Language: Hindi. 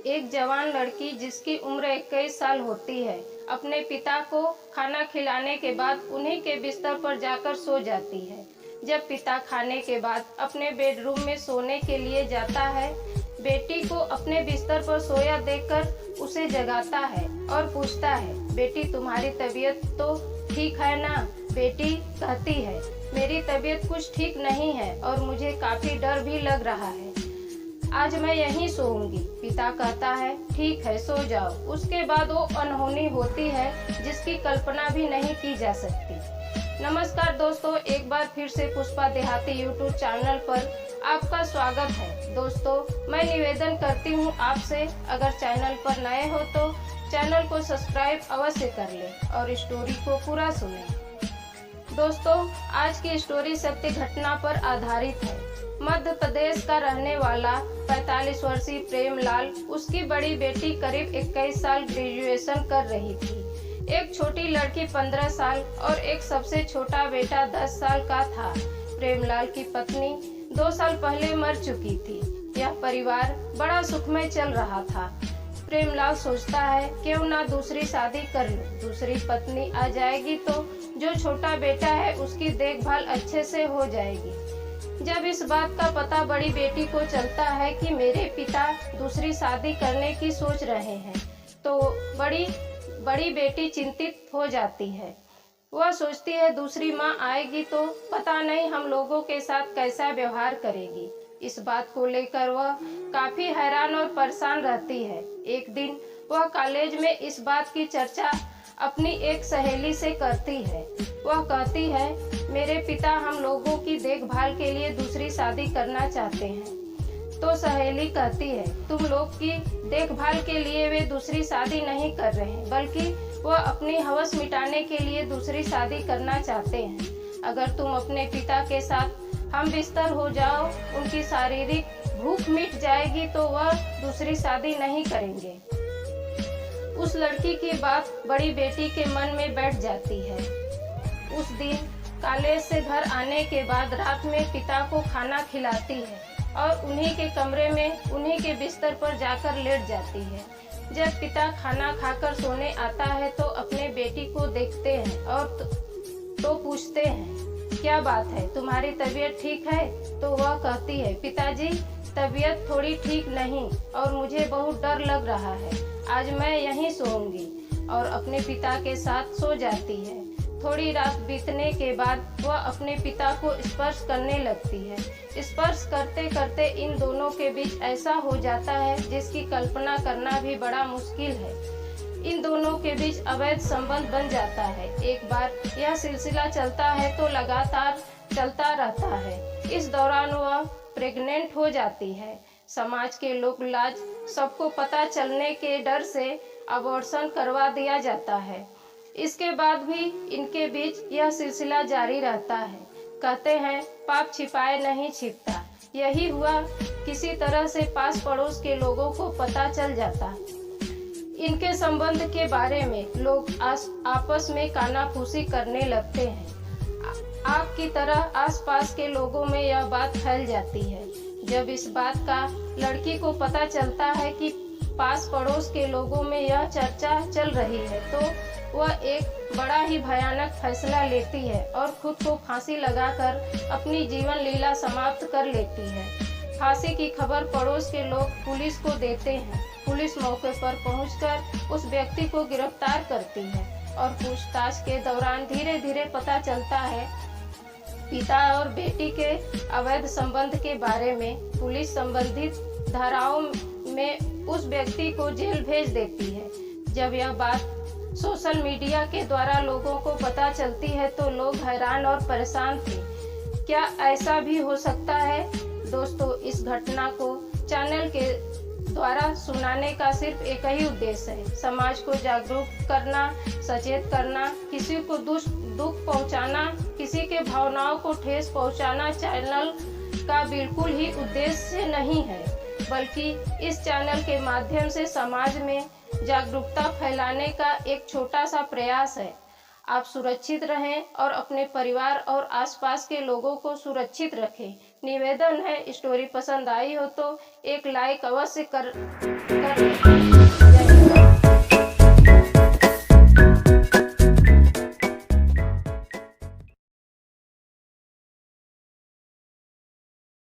एक जवान लड़की जिसकी उम्र 21 साल होती है अपने पिता को खाना खिलाने के बाद उन्हीं के बिस्तर पर जाकर सो जाती है। जब पिता खाने के बाद अपने बेडरूम में सोने के लिए जाता है, बेटी को अपने बिस्तर पर सोया देखकर उसे जगाता है और पूछता है, बेटी तुम्हारी तबीयत तो ठीक है ना? बेटी कहती है, मेरी तबीयत कुछ ठीक नहीं है और मुझे काफी डर भी लग रहा है। आज मैं यहीं सोऊंगी। पिता कहता है, ठीक है सो जाओ। उसके बाद वो अनहोनी होती है जिसकी कल्पना भी नहीं की जा सकती। नमस्कार दोस्तों, एक बार फिर से पुष्पा देहाती यूट्यूब चैनल पर आपका स्वागत है। दोस्तों, मैं निवेदन करती हूँ आपसे, अगर चैनल पर नए हो तो चैनल को सब्सक्राइब अवश्य कर लें और स्टोरी को पूरा सुनें। दोस्तों, आज की स्टोरी सत्य घटना पर आधारित है। मध्य प्रदेश का रहने वाला 45 वर्षीय प्रेमलाल, उसकी बड़ी बेटी करीब 21 साल ग्रेजुएशन कर रही थी। एक छोटी लड़की 15 साल और एक सबसे छोटा बेटा 10 साल का था। प्रेमलाल की पत्नी 2 साल पहले मर चुकी थी। यह परिवार बड़ा सुखमय चल रहा था। प्रेमलाल सोचता है, क्यों ना दूसरी शादी कर लूं। दूसरी पत्नी आ जाएगी तो जो छोटा बेटा है उसकी देखभाल अच्छे से हो जाएगी। जब इस बात का पता बड़ी बेटी को चलता है कि मेरे पिता दूसरी शादी करने की सोच रहे हैं, तो बड़ी बेटी चिंतित हो जाती है। वह सोचती है, दूसरी माँ आएगी तो पता नहीं हम लोगों के साथ कैसा व्यवहार करेगी। इस बात को लेकर वह काफी हैरान और परेशान रहती है। एक दिन वह कॉलेज में इस बात की चर्चा अपनी एक सहेली से करती है। वह कहती है, मेरे पिता हम लोगों की देखभाल के लिए दूसरी शादी करना चाहते हैं। तो सहेली कहती है, तुम लोग की देखभाल के लिए वे दूसरी शादी नहीं कर रहे हैं, बल्कि वह अपनी हवस मिटाने के लिए दूसरी शादी करना चाहते हैं। अगर तुम अपने पिता के साथ हम बिस्तर हो जाओ, उनकी शारीरिक भूख मिट जाएगी तो वह दूसरी शादी नहीं करेंगे। उस लड़की की बात बड़ी बेटी के मन में बैठ जाती है। उस दिन कॉलेज से घर आने के बाद रात में पिता को खाना खिलाती है और उन्हीं के कमरे में उन्हीं के बिस्तर पर जाकर लेट जाती है। जब पिता खाना खाकर सोने आता है तो अपने बेटी को देखते हैं और तो पूछते हैं, क्या बात है, तुम्हारी तबीयत ठीक है? तो वह कहती है, पिताजी तबीयत थोड़ी ठीक नहीं और मुझे बहुत डर लग रहा है। आज मैं यहीं सोऊंगी और अपने पिता के साथ सो जाती है। थोड़ी रात बीतने के बाद वह अपने पिता को स्पर्श करने लगती है। स्पर्श करते करते इन दोनों के बीच ऐसा हो जाता है जिसकी कल्पना करना भी बड़ा मुश्किल है। इन दोनों के बीच अवैध संबंध बन जाता है। एक बार यह सिलसिला चलता है तो लगातार चलता रहता है। इस दौरान वह प्रेग्नेंट हो जाती है। समाज के लोग लाज सबको पता चलने के डर से अबॉर्शन करवा दिया जाता है। इसके बाद भी इनके बीच यह सिलसिला जारी रहता है। कहते हैं, पाप छिपाए नहीं छिपता। यही हुआ, किसी तरह से पास पड़ोस के लोगों को पता चल जाता। इनके संबंध के बारे में लोग आपस में कानाफूसी करने लगते हैं। आग की तरह आसपास के लोगों में यह बात फैल जाती है। जब इस बात का लड़की को पता चलता है कि पास पड़ोस के लोगों में यह चर्चा चल रही है, तो वह एक बड़ा ही भयानक फैसला लेती है और खुद को फांसी लगाकर अपनी जीवन लीला समाप्त कर लेती है। फांसी की खबर पड़ोस के लोग पुलिस को देते हैं। पुलिस मौके पर पहुंचकर उस व्यक्ति को गिरफ्तार करती है और पूछताछ के दौरान धीरे धीरे पता चलता है पिता और बेटी के अवैध संबंध के बारे में। पुलिस संबंधित धाराओं में उस व्यक्ति को जेल भेज देती है। जब यह बात सोशल मीडिया के द्वारा लोगों को पता चलती है तो लोग हैरान और परेशान थे। क्या ऐसा भी हो सकता है? दोस्तों, इस घटना को चैनल के द्वारा सुनाने का सिर्फ एक ही उद्देश्य है, समाज को जागरूक करना, सचेत करना। किसी को दुख पहुंचाना, किसी के भावनाओं को ठेस पहुंचाना चैनल का बिल्कुल ही उद्देश्य नहीं है, बल्कि इस चैनल के माध्यम से समाज में जागरूकता फैलाने का एक छोटा सा प्रयास है। आप सुरक्षित रहें और अपने परिवार और आसपास के लोगों को सुरक्षित रखें। निवेदन है, स्टोरी पसंद आई हो तो एक लाइक अवश्य कर दें।